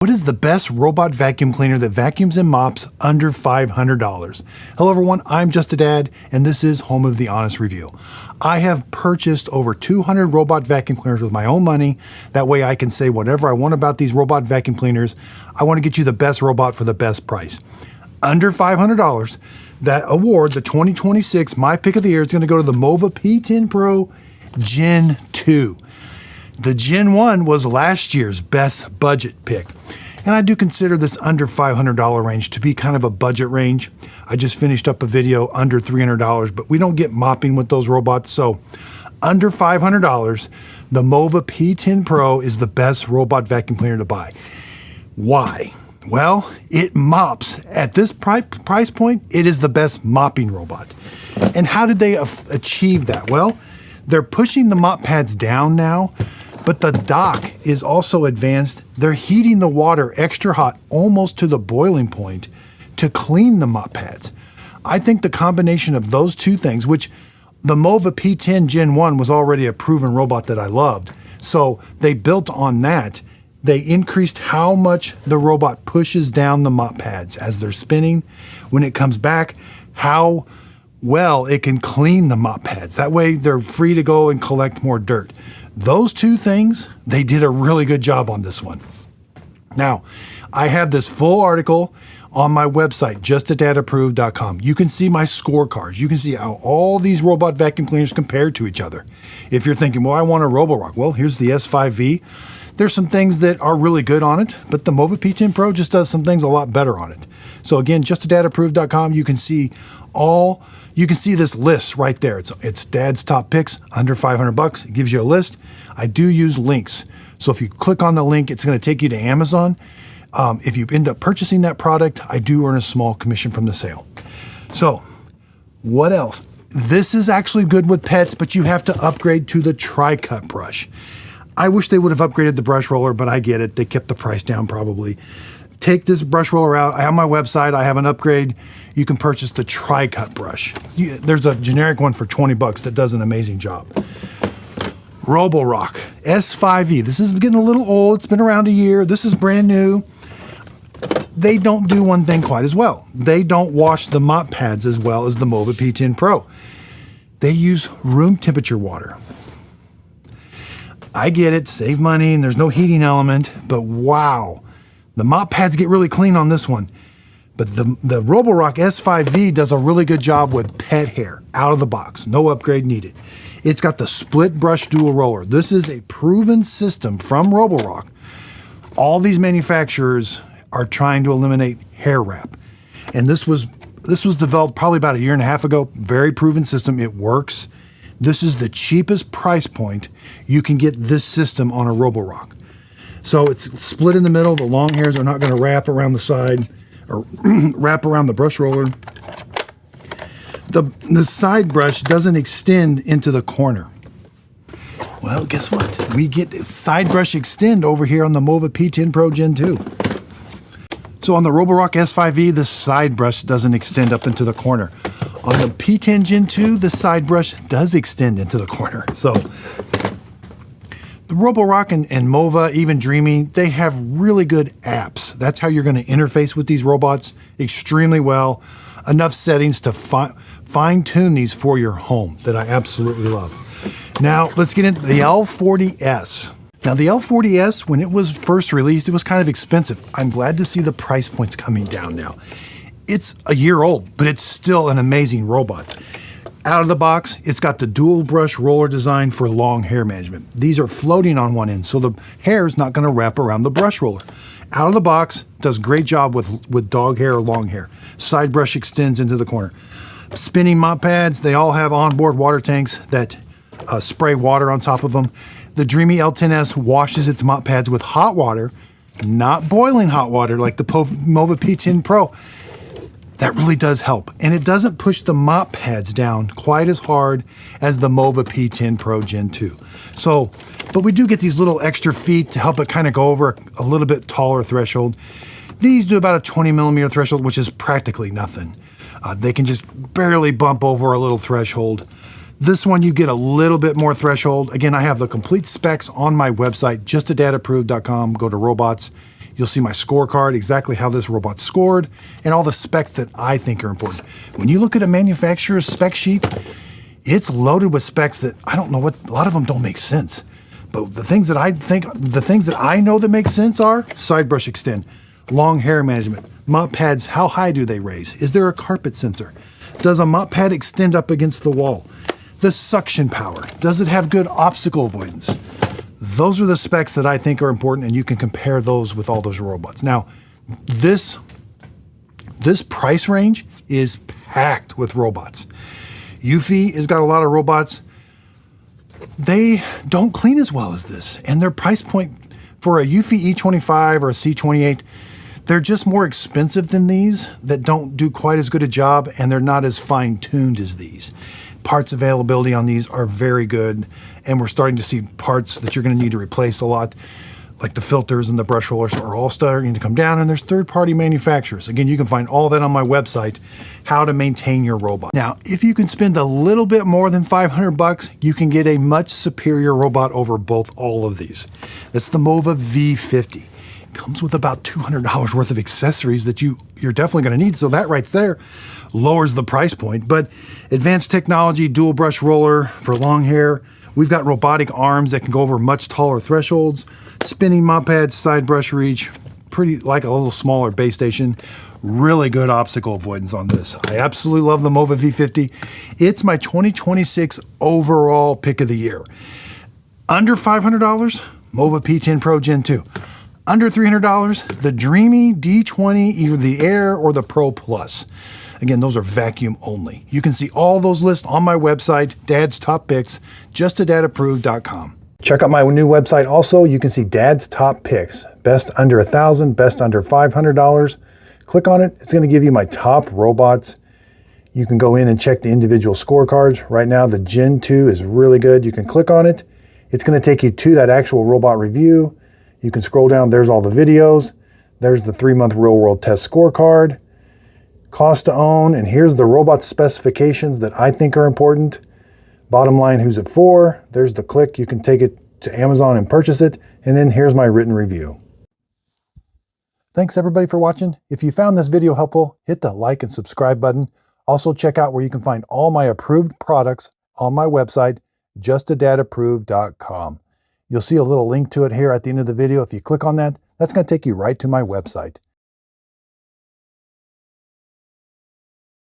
What is the best robot vacuum cleaner that vacuums and mops under $500? Hello everyone, I'm Just a Dad, and this is Home of the Honest Review. I have purchased over 200 robot vacuum cleaners with my own money. That way I can say whatever I want about these robot vacuum cleaners. I want to get you the best robot for the best price. Under $500, that award, the 2026 My Pick of the Year, is going to go to the Mova P10 Pro Gen 2. The Gen 1 was last year's best budget pick. And I do consider this under $500 range to be kind of a budget range. I just finished up a video under $300, but we don't get mopping with those robots. So under $500, the Mova P10 Pro is the best robot vacuum cleaner to buy. Why? Well, it mops. At this price point, it is the best mopping robot. And how did they achieve that? Well, they're pushing the mop pads down now, but the dock is also advanced. They're heating the water extra hot, almost to the boiling point, to clean the mop pads. I think the combination of those two things, which the Mova P10 Gen 1 was already a proven robot that I loved, so they built on that. They increased how much the robot pushes down the mop pads as they're spinning. When it comes back, how well it can clean the mop pads. That way they're free to go and collect more dirt. Those two things, they did a really good job on this one. Now, I have this full article on my website, justadadapproved.com. You can see my scorecards. You can see how all these robot vacuum cleaners compare to each other. If you're thinking, well, I want a Roborock. Well, here's the S5V. There's some things that are really good on it, but the Mova P10 Pro just does some things a lot better on it. So again, justadadapproved.com, you can see this list right there. It's Dad's top picks under $500. It gives you a list. I do use links. So if you click on the link, it's going to take you to Amazon. If you end up purchasing that product, I do earn a small commission from the sale. So what else? This is actually good with pets, but you have to upgrade to the Tri-Cut brush. I wish they would have upgraded the brush roller, but I get it. They kept the price down probably. Take this brush roller out. I have my website. I have an upgrade. You can purchase the Tri-Cut brush. There's a generic one for 20 bucks that does an amazing job. Roborock S5V. This is getting a little old. It's been around a year. This is brand new. They don't do one thing quite as well. They don't wash the mop pads as well as the Mova P10 Pro. They use room temperature water. I get it, save money, and there's no heating element, but wow. The mop pads get really clean on this one. But the Roborock S5V does a really good job with pet hair out of the box. No upgrade needed. It's got the split brush dual roller. This is a proven system from Roborock. All these manufacturers are trying to eliminate hair wrap. And this was developed probably about a year and a half ago. Very proven system. It works. This is the cheapest price point you can get this system on a Roborock. So it's split in the middle. The long hairs are not going to wrap around the side or wrap around the brush roller. The side brush doesn't extend into the corner. Well, guess what? We get the side brush extend over here on the Mova P10 Pro Gen 2. So on the Roborock S5V, the side brush doesn't extend up into the corner. On the P10 Gen 2, the side brush does extend into the corner. So the Roborock and Mova, even Dreame, they have really good apps. That's how you're going to interface with these robots extremely well. Enough settings to fine-tune these for your home that I absolutely love. Now, let's get into the L40S. Now, the L40S, when it was first released, it was kind of expensive. I'm glad to see the price points coming down now. It's a year old, but it's still an amazing robot. Out of the box, it's got the dual brush roller design for long hair management. These are floating on one end, so the hair is not going to wrap around the brush roller. Out of the box, does a great job with dog hair or long hair. Side brush extends into the corner. Spinning mop pads, they all have onboard water tanks that spray water on top of them. The Dreame L10S washes its mop pads with hot water, not boiling hot water like the Mova P10 Pro. That really does help. And it doesn't push the mop pads down quite as hard as the Mova P10 Pro Gen 2. So, but we do get these little extra feet to help it kind of go over a little bit taller threshold. These do about a 20 millimeter threshold, which is practically nothing. They can just barely bump over a little threshold. This one, you get a little bit more threshold. Again, I have the complete specs on my website, justadadapproved.com. Go to robots. You'll see my scorecard, exactly how this robot scored, and all the specs that I think are important. When you look at a manufacturer's spec sheet, it's loaded with specs that I don't know what, a lot of them don't make sense. But the things that I know that make sense are side brush extend, long hair management, mop pads, how high do they raise? Is there a carpet sensor? Does a mop pad extend up against the wall? The suction power, does it have good obstacle avoidance? Those are the specs that I think are important, and you can compare those with all those robots. Now, this price range is packed with robots. Eufy has got a lot of robots. They don't clean as well as this, and their price point for a Eufy E25 or a C28, they're just more expensive than these that don't do quite as good a job, and they're not as fine-tuned as these. Parts availability on these are very good, and we're starting to see parts that you're going to need to replace a lot, like the filters and the brush rollers are all starting to come down, and there's third-party manufacturers. Again, you can find all that on my website, how to maintain your robot. Now, if you can spend a little bit more than 500 bucks, you can get a much superior robot over all of these. That's the Mova V50. Comes with about $200 worth of accessories that you're definitely going to need, so that right there lowers the price point. But advanced technology, dual brush roller for long hair. We've got robotic arms that can go over much taller thresholds, spinning mop pads, side brush reach, pretty like a little smaller base station. Really good obstacle avoidance on this. I absolutely love the Mova V50. It's my 2026 overall pick of the year. Under $500, Mova P10 Pro Gen 2. Under $300, the Dreame D20, either the Air or the Pro Plus. Again, those are vacuum only. You can see all those lists on my website, Dad's Top Picks, justadadapproved.com. Check out my new website also. You can see Dad's Top Picks. Best under $1,000, best under $500. Click on it. It's going to give you my top robots. You can go in and check the individual scorecards. Right now, the Gen 2 is really good. You can click on it. It's going to take you to that actual robot review. You can scroll down. There's all the videos. There's the 3-month real-world test scorecard. Cost to own, and here's the robot specifications that I think are important. Bottom line, who's it for? There's the click. You can take it to Amazon and purchase it. And then here's my written review. Thanks everybody for watching. If you found this video helpful, hit the like and subscribe button. Also check out where you can find all my approved products on my website, justadadapproved.com. You'll see a little link to it here at the end of the video. If you click on that, that's going to take you right to my website.